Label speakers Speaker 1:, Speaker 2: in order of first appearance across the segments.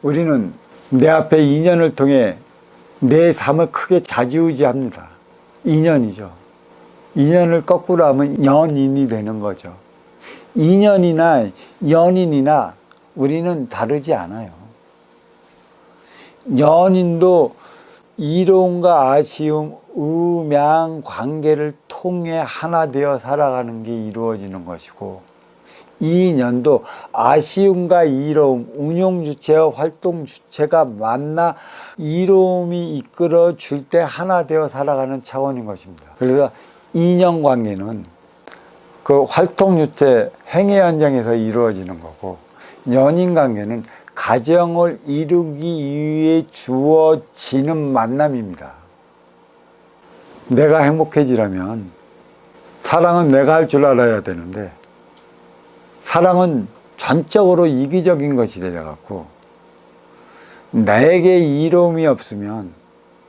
Speaker 1: 우리는 내 앞에 인연을 통해 내 삶을 크게 좌지우지합니다. 인연이죠. 인연을 거꾸로 하면 연인이 되는 거죠. 인연이나 연인이나 우리는 다르지 않아요. 연인도 이로움과 아쉬움, 음양 관계를 통해 하나 되어 살아가는 게 이루어지는 것이고, 인연도 아쉬움과 이로움, 운용 주체와 활동 주체가 만나 이로움이 이끌어 줄 때 하나 되어 살아가는 차원인 것입니다. 그래서 인연 관계는 그 활동 주체 행위 현장에서 이루어지는 거고, 연인 관계는 가정을 이루기 위해 주어지는 만남입니다. 내가 행복해지려면 사랑은 내가 할 줄 알아야 되는데, 사랑은 전적으로 이기적인 것이 되어갖고 나에게 이로움이 없으면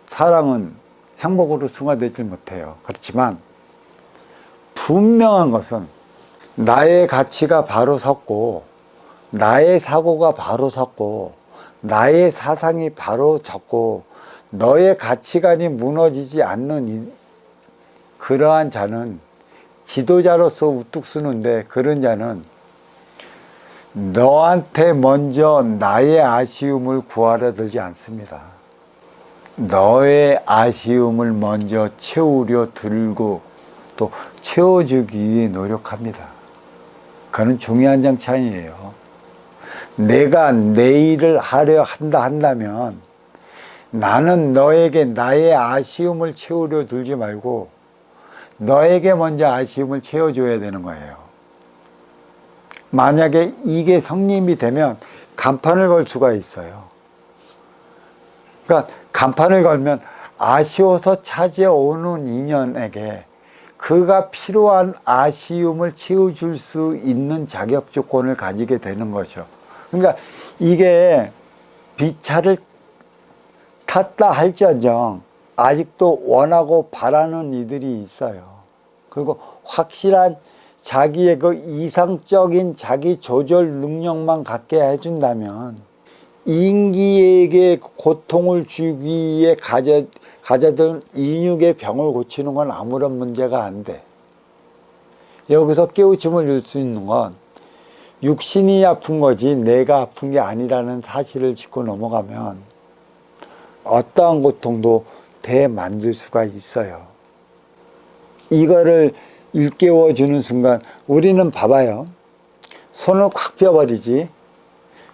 Speaker 1: 사랑은 행복으로 승화되지 못해요. 그렇지만 분명한 것은 나의 가치가 바로 섰고, 나의 사고가 바로 섰고, 나의 사상이 바로 졌고, 너의 가치관이 무너지지 않는 그러한 자는 지도자로서 우뚝 서는데, 그런 자는 너한테 먼저 나의 아쉬움을 구하려 들지 않습니다. 너의 아쉬움을 먼저 채우려 들고 또 채워주기 위해 노력합니다. 그건 종이 한 장 차이예요. 내가 내 일을 하려 한다면 나는 너에게 나의 아쉬움을 채우려 들지 말고 너에게 먼저 아쉬움을 채워줘야 되는 거예요. 만약에 이게 성립이 되면 간판을 걸 수가 있어요. 그러니까 간판을 걸면 아쉬워서 찾아오는 인연에게 그가 필요한 아쉬움을 채워줄 수 있는 자격 조건을 가지게 되는 거죠. 그러니까 이게 비차를 탔다 할지언정 아직도 원하고 바라는 이들이 있어요. 그리고 확실한 자기의 그 이상적인 자기 조절 능력만 갖게 해준다면 인기에게 고통을 주기 위해 가져둔 인육의 병을 고치는 건 아무런 문제가 안 돼. 여기서 깨우침을 줄 수 있는 건 육신이 아픈 거지 내가 아픈 게 아니라는 사실을 짚고 넘어가면 어떠한 고통도 대만들 수가 있어요. 이거를 일깨워주는 순간 우리는 봐봐요. 손을 콱 펴버리지.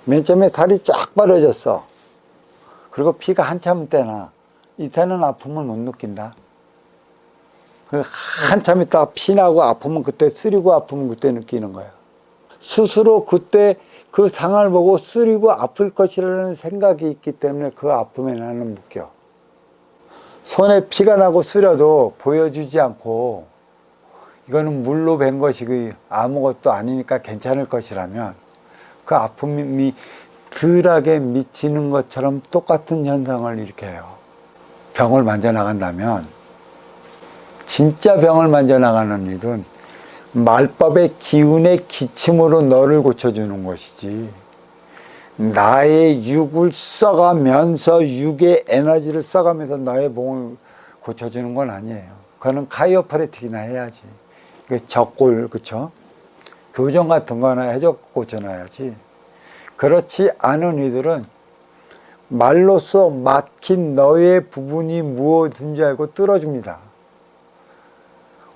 Speaker 1: 맨 처음에 살이 쫙 벌어졌어. 그리고 피가 한참 떼나. 이때는 아픔을 못 느낀다. 한참 있다가 피나고 아프면 그때, 쓰리고 아프면 그때 느끼는 거야. 스스로 그때 그 상을 보고 쓰리고 아플 것이라는 생각이 있기 때문에 그 아픔에 나는 묶여. 손에 피가 나고 쓰려도 보여주지 않고 이거는 물로 밴 것이고 아무것도 아니니까 괜찮을 것이라면 그 아픔이 덜하게 미치는 것처럼 똑같은 현상을 일으켜요. 병을 만져나간다면 진짜 병을 만져나가는 일은 말법의 기운의 기침으로 너를 고쳐주는 것이지 나의 육을 써가면서 육의 에너지를 써가면서 너의 몸을 고쳐주는 건 아니에요. 그거는 카이오프래틱이나 해야지. 적골, 그쵸? 교정 같은 거 하나 해줘 고쳐놔야지. 그렇지 않은 이들은 말로써 막힌 너의 부분이 무엇인지 알고 뚫어줍니다.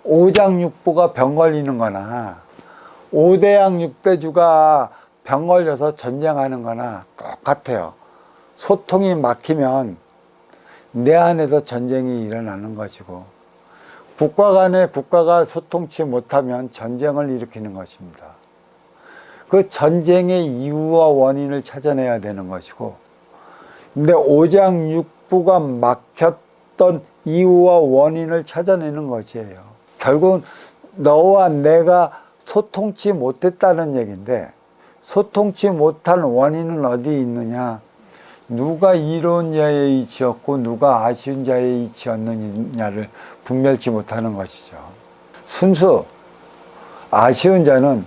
Speaker 1: 오장육부가 병 걸리는 거나 오대양 육대주가 병 걸려서 전쟁하는 거나 똑같아요. 소통이 막히면 내 안에서 전쟁이 일어나는 것이고 국가가 소통치 못하면 전쟁을 일으키는 것입니다. 그 전쟁의 이유와 원인을 찾아내야 되는 것이고, 근데 오장육부가 막혔던 이유와 원인을 찾아내는 것이에요. 결국은 너와 내가 소통치 못했다는 얘기인데, 소통치 못한 원인은 어디 있느냐? 누가 이로운 자의 이치였고 누가 아쉬운 자의 이치였느냐를 분별치 못하는 것이죠. 순수 아쉬운 자는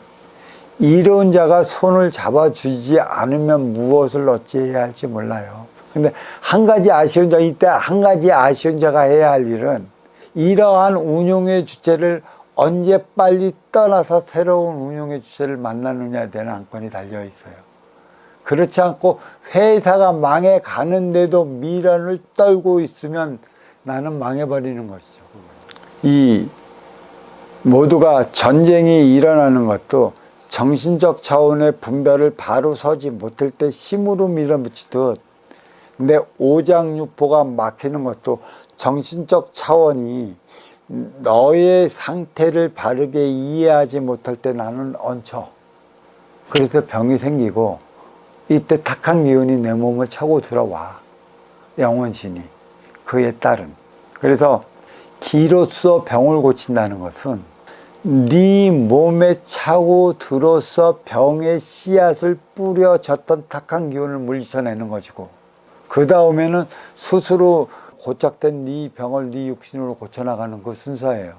Speaker 1: 이로운 자가 손을 잡아주지 않으면 무엇을 어찌해야 할지 몰라요. 근데 한 가지 아쉬운 자, 이때 한 가지 아쉬운 자가 해야 할 일은 이러한 운용의 주체를 언제 빨리 떠나서 새로운 운용의 주체를 만나느냐에 대한 안건이 달려 있어요. 그렇지 않고 회사가 망해 가는데도 미련을 떨고 있으면 나는 망해버리는 것이죠. 이 모두가 전쟁이 일어나는 것도 정신적 차원의 분별을 바로 서지 못할 때 힘으로 밀어붙이듯, 내 오장육부가 막히는 것도 정신적 차원이 너의 상태를 바르게 이해하지 못할 때 나는 얹혀. 그래서 병이 생기고 이때 탁한 기운이 내 몸을 차고 들어와. 영혼신이 그에 따른. 그래서 기로써 병을 고친다는 것은 네 몸에 차고 들어서 병의 씨앗을 뿌려졌던 탁한 기운을 물리쳐내는 것이고, 그 다음에는 스스로 고착된 네 병을 네 육신으로 고쳐나가는 그 순서예요.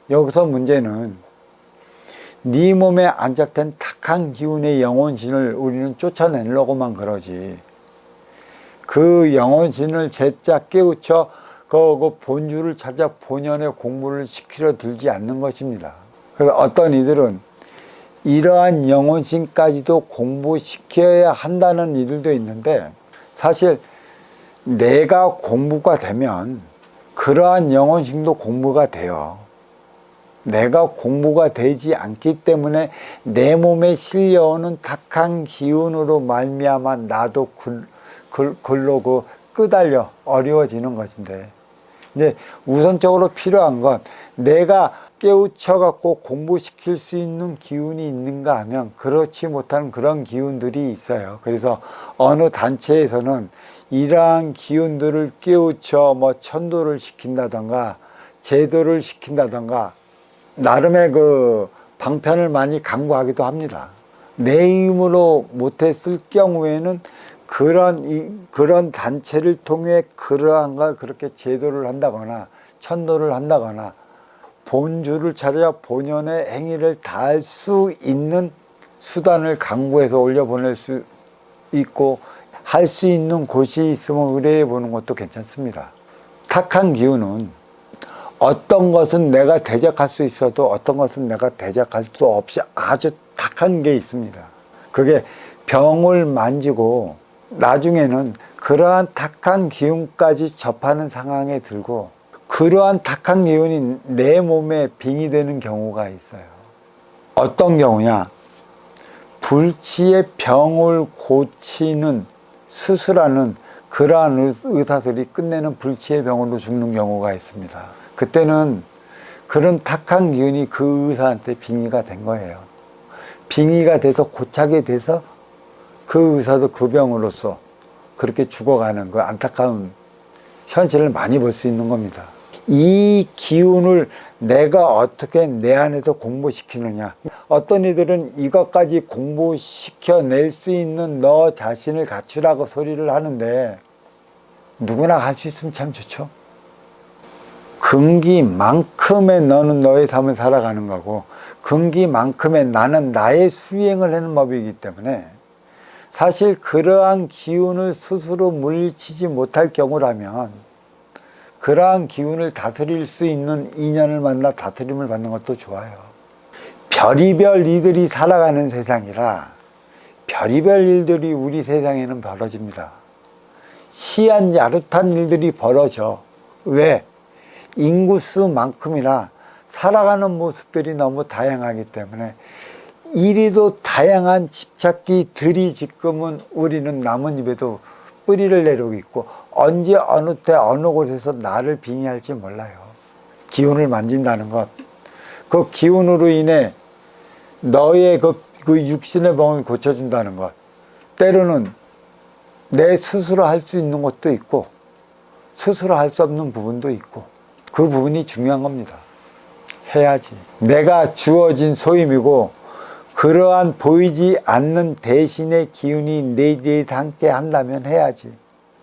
Speaker 1: 여기서 문제는 네 몸에 안착된 탁한 기운의 영혼신을 우리는 쫓아내려고만 그러지, 그 영혼신을 제자 깨우쳐 그 본주를 찾아 본연의 공부를 시키려 들지 않는 것입니다. 그래서 어떤 이들은 이러한 영혼신까지도 공부시켜야 한다는 이들도 있는데, 사실 내가 공부가 되면 그러한 영혼신도 공부가 돼요. 내가 공부가 되지 않기 때문에 내 몸에 실려오는 탁한 기운으로 말미암아 나도 글로 끄달려 어려워지는 것인데, 이제 우선적으로 필요한 건 내가 깨우쳐 갖고 공부시킬 수 있는 기운이 있는가 하면 그렇지 못한 그런 기운들이 있어요. 그래서 어느 단체에서는 이러한 기운들을 깨우쳐 천도를 시킨다던가 제도를 시킨다던가 나름의 그 방편을 많이 강구하기도 합니다. 내 힘으로 못했을 경우에는 그런 단체를 통해 그러한 걸 그렇게 제도를 한다거나 천도를 한다거나 본주를 찾아 본연의 행위를 다할 수 있는 수단을 강구해서 올려보낼 수 있고, 할 수 있는 곳이 있으면 의뢰해 보는 것도 괜찮습니다. 탁한 기운은 어떤 것은 내가 대적할 수 있어도 어떤 것은 내가 대적할 수 없이 아주 탁한 게 있습니다. 그게 병을 만지고 나중에는 그러한 탁한 기운까지 접하는 상황에 들고 그러한 탁한 기운이 내 몸에 빙이 되는 경우가 있어요. 어떤 경우냐? 불치의 병을 고치는 수술하는 그러한 의사들이 끝내는 불치의 병으로 죽는 경우가 있습니다. 그때는 그런 탁한 기운이 그 의사한테 빙의가 된 거예요. 빙의가 돼서 고착이 돼서 그 의사도 그 병으로서 그렇게 죽어가는 그 안타까운 현실을 많이 볼 수 있는 겁니다. 이 기운을 내가 어떻게 내 안에서 공부시키느냐. 어떤 이들은 이것까지 공부시켜낼 수 있는 너 자신을 갖추라고 소리를 하는데, 누구나 할 수 있으면 참 좋죠. 근기만큼의 너는 너의 삶을 살아가는 거고, 근기만큼의 나는 나의 수행을 하는 법이기 때문에, 사실 그러한 기운을 스스로 물리치지 못할 경우라면 그러한 기운을 다스릴 수 있는 인연을 만나 다스림을 받는 것도 좋아요. 별의별 이들이 살아가는 세상이라 별의별 일들이 우리 세상에는 벌어집니다. 시한 야릇한 일들이 벌어져. 왜? 인구수만큼이나 살아가는 모습들이 너무 다양하기 때문에 이리도 다양한 집착기들이 지금은 우리는 나뭇잎에도 뿌리를 내리고 있고, 언제 어느 때 어느 곳에서 나를 빙의할지 몰라요. 기운을 만진다는 것, 그 기운으로 인해 너의 그 육신의 병을 고쳐준다는 것, 때로는 내 스스로 할 수 있는 것도 있고 스스로 할 수 없는 부분도 있고, 그 부분이 중요한 겁니다. 해야지. 내가 주어진 소임이고 그러한 보이지 않는 대신의 기운이 내 뒤에 함께 한다면 해야지.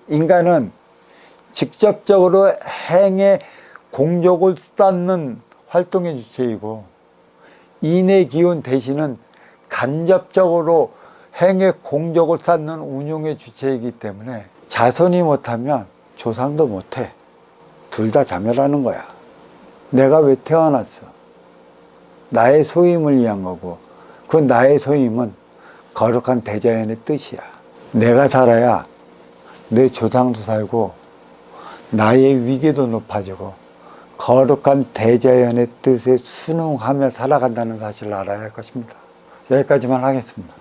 Speaker 1: 인간은 직접적으로 행의 공적을 쌓는 활동의 주체이고, 인의 기운 대신은 간접적으로 행의 공적을 쌓는 운용의 주체이기 때문에 자손이 못하면 조상도 못해. 둘 다 자멸하는 거야. 내가 왜 태어났어? 나의 소임을 위한 거고, 그 나의 소임은 거룩한 대자연의 뜻이야. 내가 살아야 내 조상도 살고 나의 위계도 높아지고 거룩한 대자연의 뜻에 순응하며 살아간다는 사실을 알아야 할 것입니다. 여기까지만 하겠습니다.